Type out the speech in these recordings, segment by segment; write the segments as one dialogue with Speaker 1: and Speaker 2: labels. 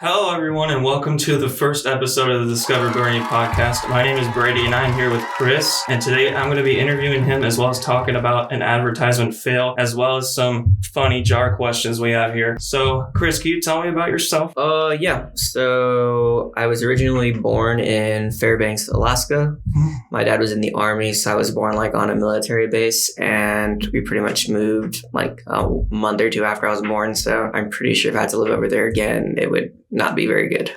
Speaker 1: Hello, everyone, and welcome to the first episode of the Discover Brady podcast. My name is Brady, and I'm here with Chris. And today I'm going to be interviewing him as well as talking about an advertisement fail, as well as some funny jar questions we have here. So, Chris, can you tell me about yourself?
Speaker 2: Yeah. So I was originally born in Fairbanks, Alaska. My dad was in the Army, so I was born on a military base, and we pretty much moved a month or two after I was born. So I'm pretty sure if I had to live over there again, it would not be very good.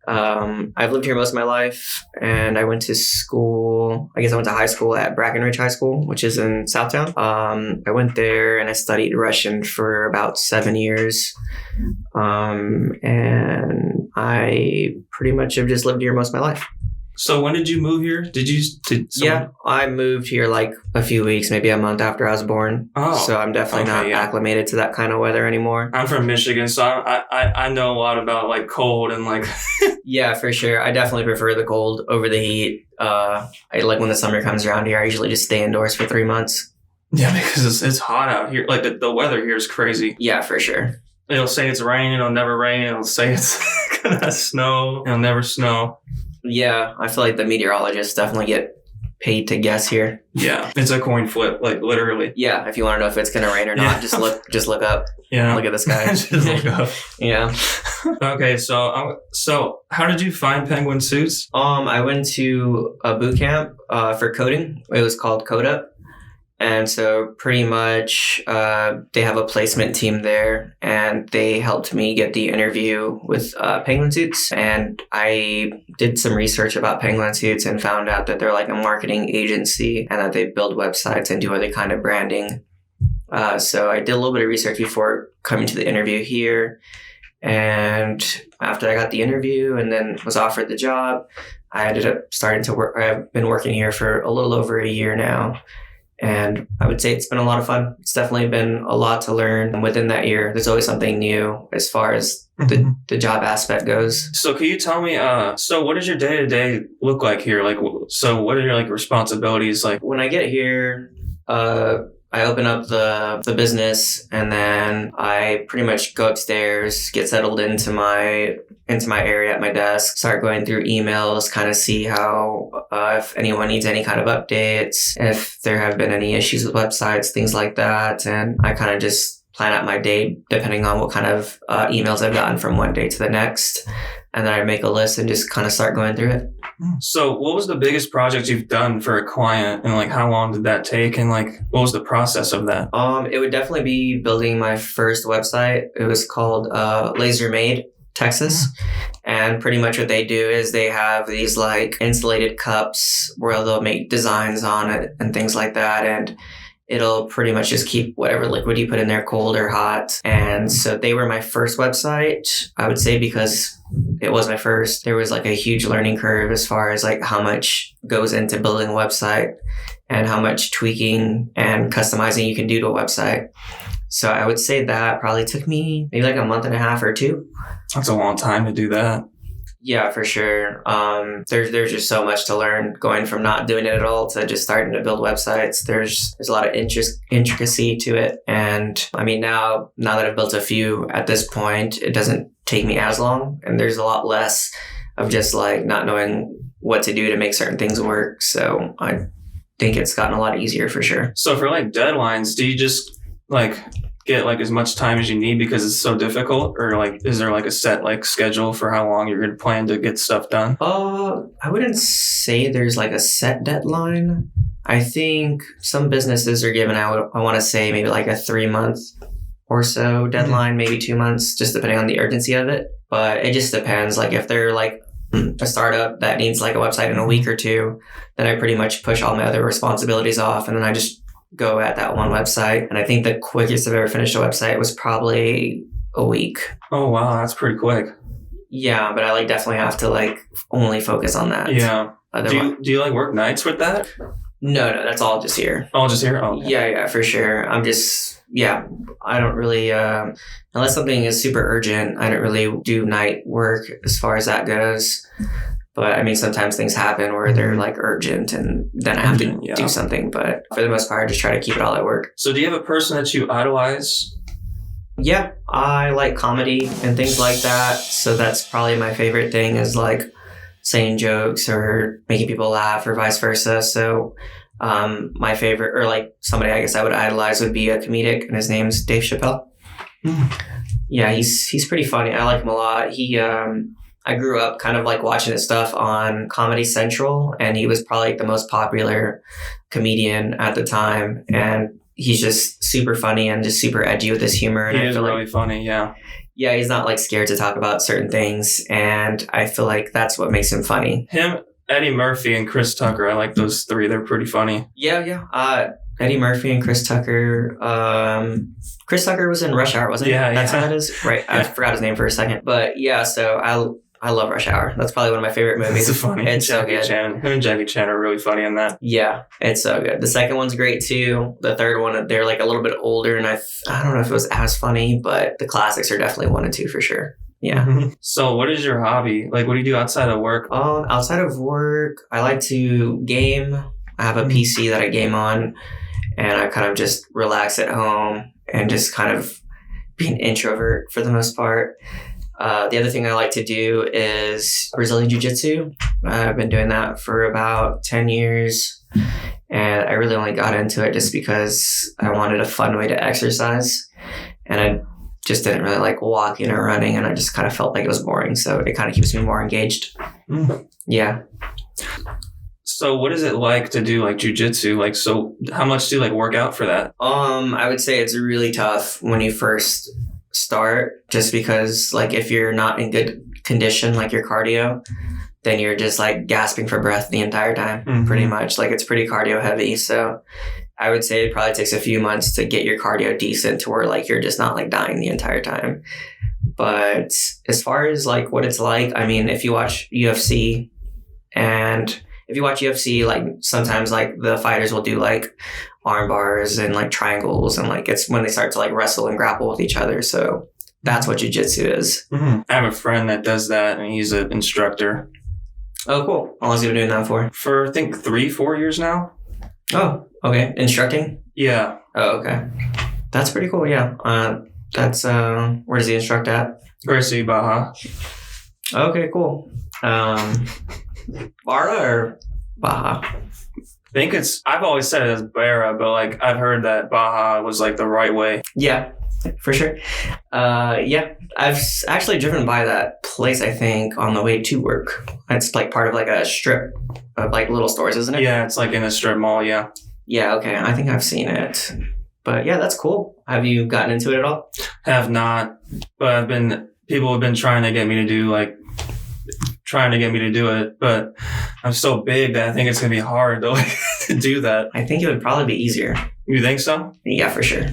Speaker 2: I've lived here most of my life, and I went to school. I went to high school at Brackenridge High School, which is in Southtown. I went there and I studied Russian for about 7 years. And I pretty much have just lived here most of my life.
Speaker 1: So when did you move here?
Speaker 2: Yeah, I moved here a few weeks, maybe a month after I was born.
Speaker 1: Oh,
Speaker 2: so I'm definitely not acclimated to that kind of weather anymore.
Speaker 1: I'm from Michigan, so I know a lot about cold and
Speaker 2: Yeah, for sure. I definitely prefer the cold over the heat. I when the summer comes around here, I usually just stay indoors for 3 months.
Speaker 1: Yeah, because it's hot out here. The weather here is crazy.
Speaker 2: Yeah, for sure.
Speaker 1: It'll say it's raining, it'll never rain. It'll say it's gonna snow, it'll never snow.
Speaker 2: Yeah, I feel like the meteorologists definitely get paid to guess here.
Speaker 1: Yeah, it's a coin flip, literally.
Speaker 2: Yeah, if you want to know if it's gonna rain or not, just look up.
Speaker 1: Yeah,
Speaker 2: look at the sky.
Speaker 1: Just look up.
Speaker 2: Yeah.
Speaker 1: Okay, so how did you find penguin suits?
Speaker 2: I went to a boot camp for coding. It was called Code Up. And so pretty much they have a placement team there, and they helped me get the interview with Penguin Suits. And I did some research about Penguin Suits and found out that they're a marketing agency and that they build websites and do other kind of branding. So I did a little bit of research before coming to the interview here. And after I got the interview and then was offered the job, I ended up starting to work. I've been working here for a little over a year now. And I would say it's been a lot of fun. It's definitely been a lot to learn. And within that year, there's always something new as far as the job aspect goes.
Speaker 1: So can you tell me, so what does your day-to-day look like here? So what are your responsibilities?
Speaker 2: When I get here, I open up the business, and then I pretty much go upstairs, get settled into my area at my desk, start going through emails, kind of see how if anyone needs any kind of updates, if there have been any issues with websites, things like that. And I kind of just plan out my day depending on what kind of emails I've gotten from one day to the next. And then I make a list and just kind of start going through it.
Speaker 1: So what was the biggest project you've done for a client, and how long did that take, and what was the process of that?
Speaker 2: It would definitely be building my first website. It was called Laser Made Texas. And pretty much what they do is they have these insulated cups where they'll make designs on it and things like that. And it'll pretty much just keep whatever liquid you put in there cold or hot. And so they were my first website, I would say, because it was my first. There was a huge learning curve as far as how much goes into building a website and how much tweaking and customizing you can do to a website. So I would say that probably took me maybe a month and a half or 2.
Speaker 1: That's a long time to do that.
Speaker 2: Yeah, for sure. There's just so much to learn going from not doing it at all to just starting to build websites. There's a lot of intricacy to it. And I mean, now that I've built a few at this point, it doesn't take me as long. And there's a lot less of just not knowing what to do to make certain things work. So I think it's gotten a lot easier for sure.
Speaker 1: So for deadlines, do you just get as much time as you need because it's so difficult, or is there a set schedule for how long you're going to plan to get stuff done?
Speaker 2: I wouldn't say there's a set deadline. I think some businesses are given I want to say maybe a 3-month or so deadline, maybe 2 months, just depending on the urgency of it. But it just depends. If they're a startup that needs a website in a week or 2, then I pretty much push all my other responsibilities off, and then I just go at that one website. And I think the quickest I've ever finished a website was probably a week.
Speaker 1: Oh, wow. That's pretty quick.
Speaker 2: Yeah, but I definitely have to only focus on that.
Speaker 1: Yeah. Do you work nights with that?
Speaker 2: No, that's all just here.
Speaker 1: All just here? Oh, okay.
Speaker 2: Yeah, for sure. I don't really, unless something is super urgent, I don't really do night work as far as that goes. But I mean, sometimes things happen where they're urgent, and then I have to do something. But for the most part, I just try to keep it all at work.
Speaker 1: So do you have a person that you idolize
Speaker 2: Yeah, I like comedy and things like that. So that's probably my favorite thing is like saying jokes or making people laugh or vice versa. So my favorite, or like somebody I guess I would idolize would be a comedic, and his name's Dave Chappelle. Yeah, he's pretty funny. I like him a lot. I grew up kind of like watching his stuff on Comedy Central, and he was probably like the most popular comedian at the time. And he's just super funny and just super edgy with his humor. And
Speaker 1: He is really funny, yeah.
Speaker 2: Yeah, he's not like scared to talk about certain things, and I feel like that's what makes him funny.
Speaker 1: Him, Eddie Murphy, and Chris Tucker. I like those three. They're pretty funny.
Speaker 2: Yeah. Eddie Murphy and Chris Tucker. Chris Tucker was in Rush Hour, wasn't he?
Speaker 1: Yeah,
Speaker 2: That's
Speaker 1: yeah.
Speaker 2: how that is? Right. I forgot his name for a second. But yeah, so I love Rush Hour. That's probably one of my favorite movies.
Speaker 1: It's funny.
Speaker 2: It's so
Speaker 1: Jackie
Speaker 2: good.
Speaker 1: Chan. Him and Jackie Chan are really funny in that.
Speaker 2: Yeah, it's so good. The second one's great too. The third one, they're like a little bit older, and I don't know if it was as funny, but the classics are definitely 1 and 2 for sure. Yeah.
Speaker 1: Mm-hmm. So what is your hobby? Like, what do you do outside of work?
Speaker 2: Outside of work, I like to game. I have a PC that I game on, and I kind of just relax at home and just kind of be an introvert for the most part. The other thing I like to do is Brazilian Jiu-Jitsu. I've been doing that for about 10 years, and I really only got into it just because I wanted a fun way to exercise, and I just didn't really like walking or running, and I just kind of felt like it was boring, so it kind of keeps me more engaged. Yeah.
Speaker 1: So what is it like to do like jiu-jitsu? Like, so how much do you like work out for that?
Speaker 2: I would say it's really tough when you first start, just because like if you're not in good condition, like your cardio, then you're just like gasping for breath the entire time, pretty much. Like it's pretty cardio heavy. So I would say it probably takes a few months to get your cardio decent to where like you're just not like dying the entire time. But as far as like what it's like, I mean, if you watch UFC, like sometimes like the fighters will do like arm bars and like triangles, and like it's when they start to like wrestle and grapple with each other. So that's what jiu-jitsu is.
Speaker 1: I have a friend that does that, and he's an instructor.
Speaker 2: Oh, cool. How long have you been doing that for?
Speaker 1: For I think 3-4 years now.
Speaker 2: Oh, okay. Instructing?
Speaker 1: Yeah.
Speaker 2: Oh, okay. That's pretty cool. Yeah. That's where does he instruct at?
Speaker 1: Gracie Baja.
Speaker 2: Okay, cool. Bara or Baja?
Speaker 1: I think I've always said it as Barra, but like I've heard that Baja was like the right way.
Speaker 2: Yeah, for sure. Yeah, I've actually driven by that place, I think, on the way to work. It's like part of like a strip of like little stores, isn't it?
Speaker 1: Yeah, it's like in a strip mall, yeah.
Speaker 2: Yeah, okay. I think I've seen it. But yeah, that's cool. Have you gotten into it at all?
Speaker 1: Have not, but people have been trying to get me to do it, but I'm so big that I think it's going to be hard to like to do that.
Speaker 2: I think it would probably be easier.
Speaker 1: You think so?
Speaker 2: Yeah, for sure.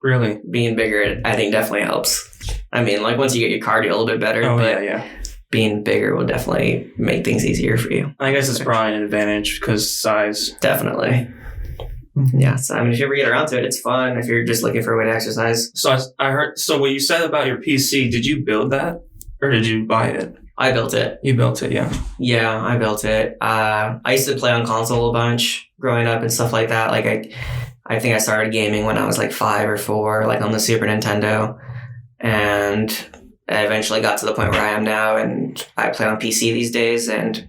Speaker 1: Really?
Speaker 2: Being bigger, I think definitely helps. I mean, like once you get your cardio a little bit better,
Speaker 1: yeah.
Speaker 2: Being bigger will definitely make things easiser for you.
Speaker 1: I guess it's probably an advantage because size.
Speaker 2: Definitely. Yeah, so I mean, if you ever get around to it, it's fun if you're just looking for a way to exercise.
Speaker 1: So I heard, so what you said about your PC, did you build that or did you buy it?
Speaker 2: I built it.
Speaker 1: You built it, yeah.
Speaker 2: Yeah, I built it. I used to play on console a bunch growing up and stuff like that. Like I think I started gaming when I was like 5 or 4, like on the Super Nintendo. And I eventually got to the point where I am now, and I play on PC these days, and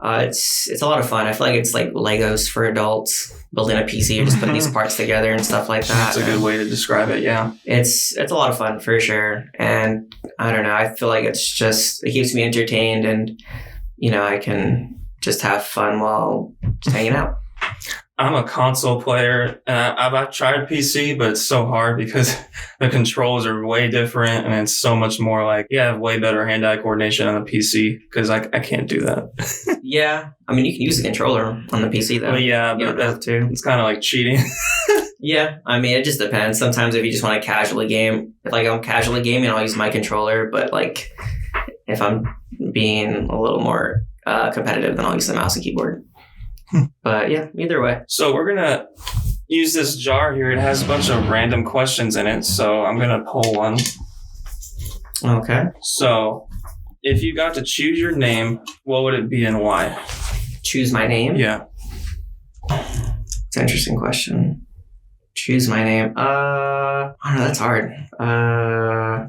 Speaker 2: it's a lot of fun. I feel like it's like Legos for adults. Building a PC, you're just putting these parts together and stuff like that.
Speaker 1: That's a good way to describe it, yeah.
Speaker 2: It's a lot of fun for sure. And I don't know, I feel like it keeps me entertained, and you know, I can just have fun while just hanging out.
Speaker 1: I'm a console player, and I've tried PC, but it's so hard because the controls are way different, and it's so much more like, I have way better hand-eye coordination on the PC because I can't do that.
Speaker 2: Yeah. I mean, you can use the controller on the PC, though.
Speaker 1: Well, yeah, but that too. It's kind of like cheating.
Speaker 2: Yeah. I mean, it just depends. Sometimes if you just want to casually game, if like I'm casually gaming, I'll use my controller, but like if I'm being a little more competitive, then I'll use the mouse and keyboard. But yeah, either way.
Speaker 1: So we're going to use this jar here. It has a bunch of random questions in it. So I'm going to pull one.
Speaker 2: Okay.
Speaker 1: So if you got to choose your name, what would it be and why?
Speaker 2: Choose my name?
Speaker 1: Yeah.
Speaker 2: It's an interesting question. choose my name. I don't know. That's hard.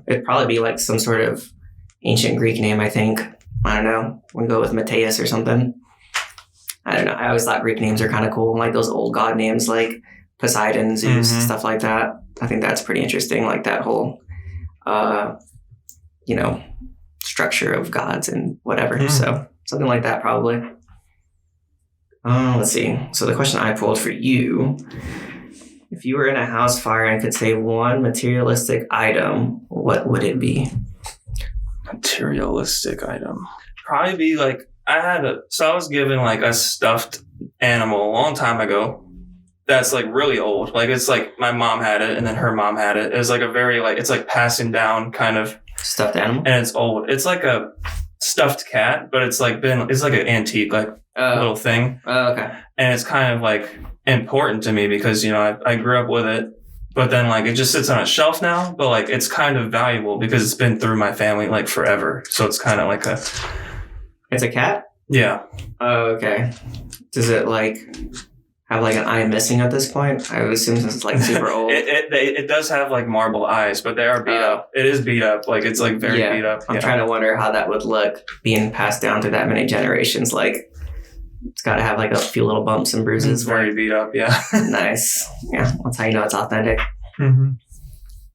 Speaker 2: It'd probably be like some sort of ancient Greek name, I think. I don't know. We'll go with Matthias or something. I don't know. I always thought Greek names are kind of cool. Like those old god names like Poseidon, Zeus, stuff like that. I think that's pretty interesting. Like that whole, structure of gods and whatever. So something like that probably. Let's see. So the question I pulled for you, if you were in a house fire and could save one materialistic item, what would it be?
Speaker 1: Materialistic item. Probably be like, I was given like a stuffed animal a long time ago that's like really old. Like it's like my mom had it and then her mom had it. It was like a very like, it's like passing down kind of
Speaker 2: stuffed animal.
Speaker 1: And it's old. It's like a stuffed cat, but it's like an antique, like little thing.
Speaker 2: Oh, okay.
Speaker 1: And it's kind of like important to me because, I grew up with it, but then like it just sits on a shelf now, but like it's kind of valuable because it's been through my family like forever. So it's kind of like
Speaker 2: it's a cat?
Speaker 1: Yeah.
Speaker 2: Oh, okay. Does it like have like an eye missing at this point? I would assume since it's like super old.
Speaker 1: It does have like marble eyes, but they are beat up. It is beat up. Like it's like very beat up.
Speaker 2: I'm trying to wonder how that would look being passed down through that many generations. Like it's got to have like a few little bumps and bruises.
Speaker 1: It's very beat up. Yeah.
Speaker 2: Nice. Yeah. That's how you know it's authentic.
Speaker 1: Mm-hmm.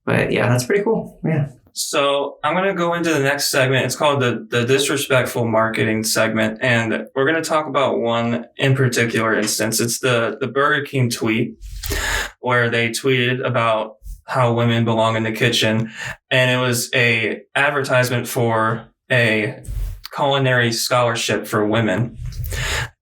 Speaker 2: But yeah, that's pretty cool. Yeah.
Speaker 1: So I'm going to go into the next segment. It's called the disrespectful marketing segment. And we're going to talk about one in particular instance. It's the Burger King tweet where they tweeted about how women belong in the kitchen. And it was a advertisement for a culinary scholarship for women.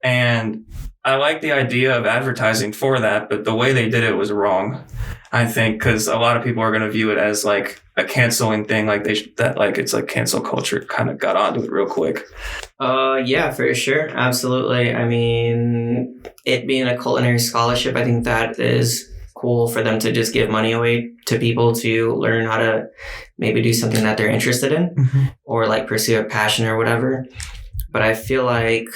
Speaker 1: And I like the idea of advertising for that, but the way they did it was wrong. I think because a lot of people are going to view it as like a canceling thing, like it's like cancel culture kind of got onto it real quick.
Speaker 2: Yeah, for sure, absolutely. I mean, it being a culinary scholarship, I think that is cool for them to just give money away to people to learn how to maybe do something that they're interested in or like pursue a passion or whatever. But I feel like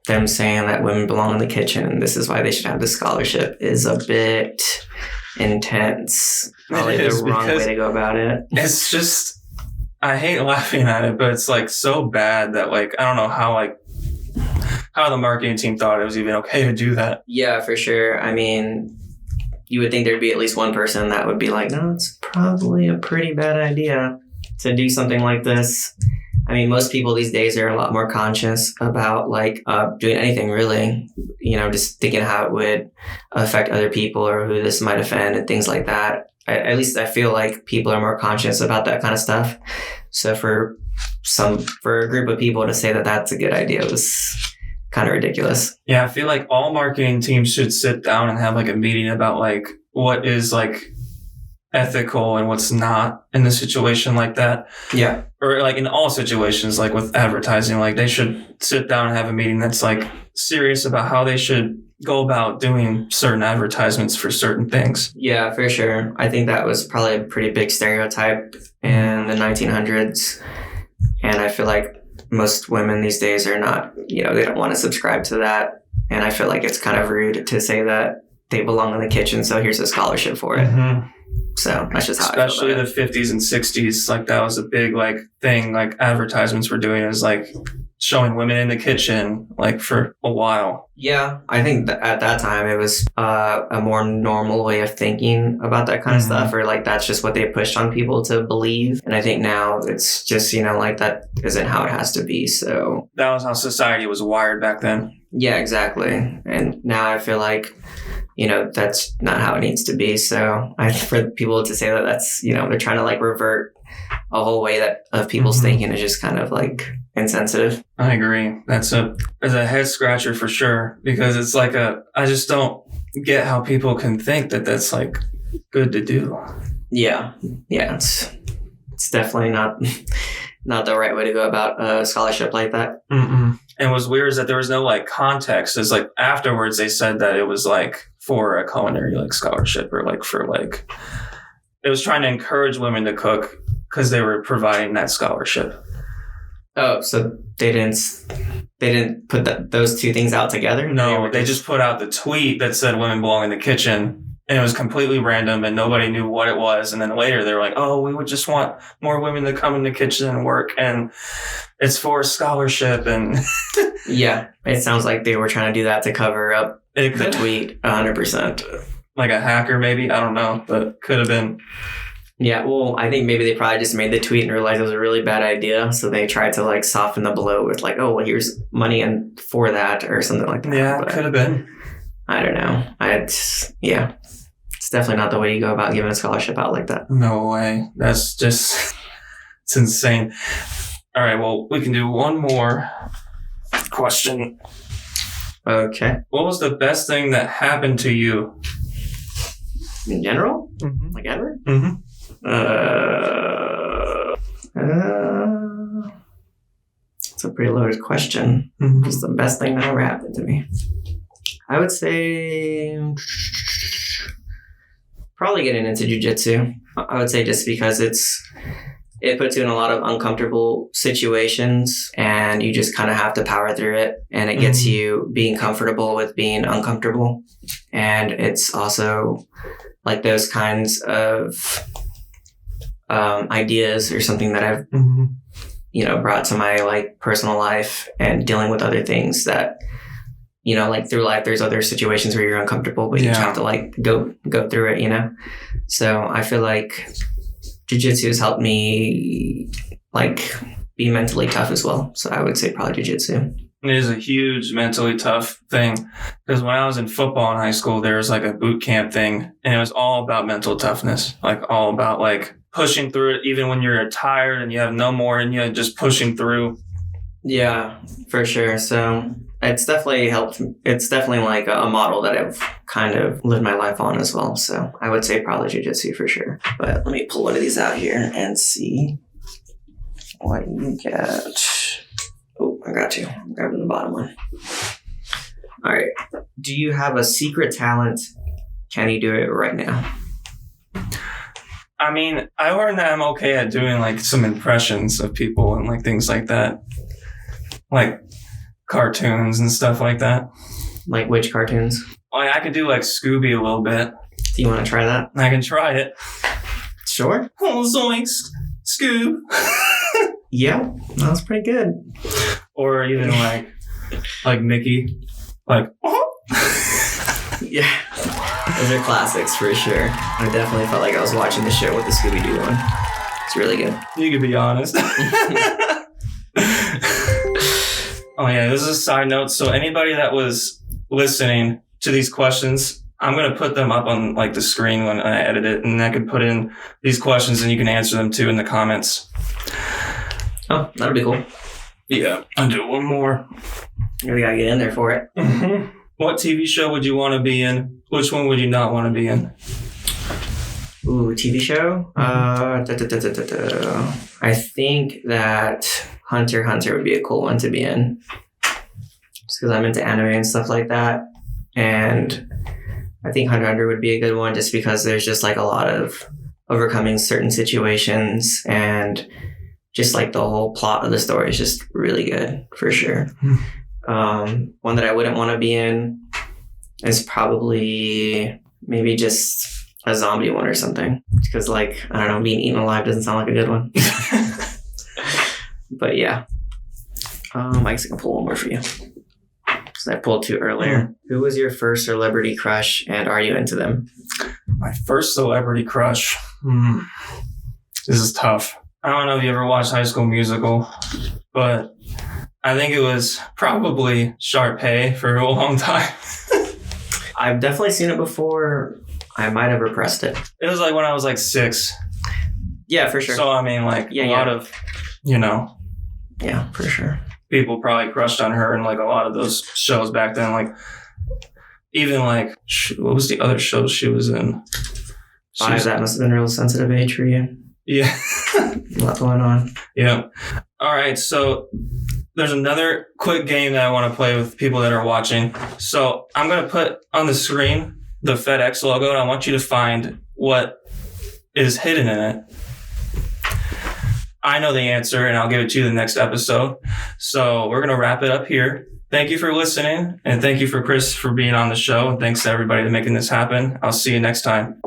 Speaker 2: them saying that women belong in the kitchen and this is why they should have this scholarship is a bit intense. Probably the wrong way to go about it.
Speaker 1: It's just, I hate laughing at it, but it's like so bad that like, I don't know how the marketing team thought it was even okay to do that.
Speaker 2: Yeah, for sure. I mean, you would think there'd be at least one person that would be like, no, it's probably a pretty bad idea to do something like this. I mean, most people these days are a lot more conscious about like doing anything really, just thinking how it would affect other people or who this might offend and things like that. At least I feel like people are more conscious about that kind of stuff. So for a group of people to say that that's a good idea was kind of ridiculous.
Speaker 1: Yeah, I feel like all marketing teams should sit down and have like a meeting about like what is like ethical and what's not in a situation like that.
Speaker 2: Yeah.
Speaker 1: Or like in all situations, like with advertising, like they should sit down and have a meeting that's like serious about how they should go about doing certain advertisements for certain things.
Speaker 2: Yeah, for sure. I think that was probably a pretty big stereotype in the 1900s. And I feel like most women these days are not, they don't want to subscribe to that. And I feel like it's kind of rude to say that they belong in the kitchen, so here's a scholarship for it.
Speaker 1: Mm-hmm.
Speaker 2: So that's just how
Speaker 1: especially
Speaker 2: I feel about
Speaker 1: the 50s and 60s, like that was a big like thing, like advertisements were doing is like showing women in the kitchen like for a while.
Speaker 2: Yeah, I think that at that time it was a more normal way of thinking about that kind of stuff, or like that's just what they pushed on people to believe. And I think now it's just, like that isn't how it has to be. So
Speaker 1: that was how society was wired back then.
Speaker 2: Yeah, exactly. And now I feel like, that's not how it needs to be. So for people to say that that's, they're trying to like revert a whole way of people's thinking is just kind of like insensitive.
Speaker 1: I agree. That's a head scratcher for sure, because it's like I just don't get how people can think that that's like good to do.
Speaker 2: Yeah. Yeah. It's definitely not the right way to go about a scholarship like that.
Speaker 1: Mm-mm. And what's weird is that there was no like context. It's like afterwards they said that it was like for a culinary like scholarship or like for like, it was trying to encourage women to cook because they were providing that scholarship.
Speaker 2: Oh, so they didn't put those two things out together?
Speaker 1: No, they just put out the tweet that said women belong in the kitchen. And it was completely random and nobody knew what it was. And then later they were like, oh, we would just want more women to come in the kitchen and work. And it's for scholarship. And
Speaker 2: yeah, it sounds like they were trying to do that to cover up
Speaker 1: it
Speaker 2: the tweet 100%.
Speaker 1: Like a hacker, maybe. I don't know, but could have been.
Speaker 2: Yeah, well, I think maybe they probably just made the tweet and realized it was a really bad idea. So they tried to like soften the blow with like, oh, well, here's money and for that or something like that.
Speaker 1: Yeah,
Speaker 2: but
Speaker 1: could have been.
Speaker 2: I don't know. Yeah. It's definitely not the way you go about giving a scholarship out like that.
Speaker 1: No way. That's just, it's insane. All right, well, we can do one more question.
Speaker 2: Okay.
Speaker 1: What was the best thing that happened to you?
Speaker 2: In general?
Speaker 1: Mm-hmm.
Speaker 2: Like ever?
Speaker 1: Mm-hmm.
Speaker 2: It's a pretty loaded question.
Speaker 1: Mm-hmm.
Speaker 2: What's the best thing that ever happened to me? I would say probably getting into jiu-jitsu. I would say just because it puts you in a lot of uncomfortable situations and you just kind of have to power through it, and it gets you being comfortable with being uncomfortable. And it's also like those kinds of ideas or something that I've brought to my like personal life and dealing with other things that, like through life, there's other situations where you're uncomfortable, but you just have to like go through it, So I feel like jiu-jitsu has helped me like be mentally tough as well. So I would say probably jiu-jitsu.
Speaker 1: It is a huge mentally tough thing, because when I was in football in high school, there was like a boot camp thing, and it was all about mental toughness, like all about like pushing through it, even when you're tired and you have no more, and you're just pushing through.
Speaker 2: Yeah, for sure. So it's definitely helped. It's definitely like a model that I've kind of lived my life on as well. So I would say probably jiu-jitsu for sure. But let me pull one of these out here and see what you get. Oh, I got you. I'm grabbing the bottom one. All right. Do you have a secret talent? Can you do it right now?
Speaker 1: I mean, I learned that I'm okay at doing like some impressions of people and like things like that. Like cartoons and stuff like that.
Speaker 2: Like which cartoons?
Speaker 1: Like I could do like Scooby a little bit.
Speaker 2: Do you want to try that?
Speaker 1: I can try it.
Speaker 2: Sure.
Speaker 1: Oh, zoinks, Scoob.
Speaker 2: Yeah, that was pretty good.
Speaker 1: Or even like Mickey, like.
Speaker 2: Yeah, those are classics for sure. I definitely felt like I was watching the show with the Scooby-Doo one. It's really good.
Speaker 1: You can be honest. Oh yeah, this is a side note. So anybody that was listening to these questions, I'm going to put them up on like the screen when I edit it, and I can put in these questions and you can answer them too in the comments.
Speaker 2: Oh, that'd be cool.
Speaker 1: Yeah, I'll do one more.
Speaker 2: We gotta get in there for it.
Speaker 1: Mm-hmm. What TV show would you want to be in? Which one would you not want to be in?
Speaker 2: Ooh, TV show? I think that Hunter x Hunter would be a cool one to be in. Just because I'm into anime and stuff like that. And I think Hunter x Hunter would be a good one just because there's just like a lot of overcoming certain situations, and just like the whole plot of the story is just really good for sure. One that I wouldn't want to be in is probably maybe just a zombie one or something. Because like, I don't know, being eaten alive doesn't sound like a good one. But yeah. I guess I can pull one more for you. Because I pulled two earlier. Who was your first celebrity crush, and are you into them?
Speaker 1: My first celebrity crush. This is tough. I don't know if you ever watched High School Musical, but I think it was probably Sharpay for a long time.
Speaker 2: I've definitely seen it before. I might have repressed it.
Speaker 1: It was like when I was like 6.
Speaker 2: Yeah, for sure.
Speaker 1: So, I mean, like a lot of,
Speaker 2: Yeah, for sure.
Speaker 1: People probably crushed on her in like a lot of those shows back then. Like, even like, what was the other show she was in?
Speaker 2: That must have been a real sensitive age for you.
Speaker 1: Yeah.
Speaker 2: A lot going on.
Speaker 1: Yeah. All right. So there's another quick game that I want to play with people that are watching. So I'm going to put on the screen the FedEx logo, and I want you to find what is hidden in it. I know the answer, and I'll give it to you the next episode. So we're going to wrap it up here. Thank you for listening, and thank you for Chris for being on the show. And thanks to everybody for making this happen. I'll see you next time.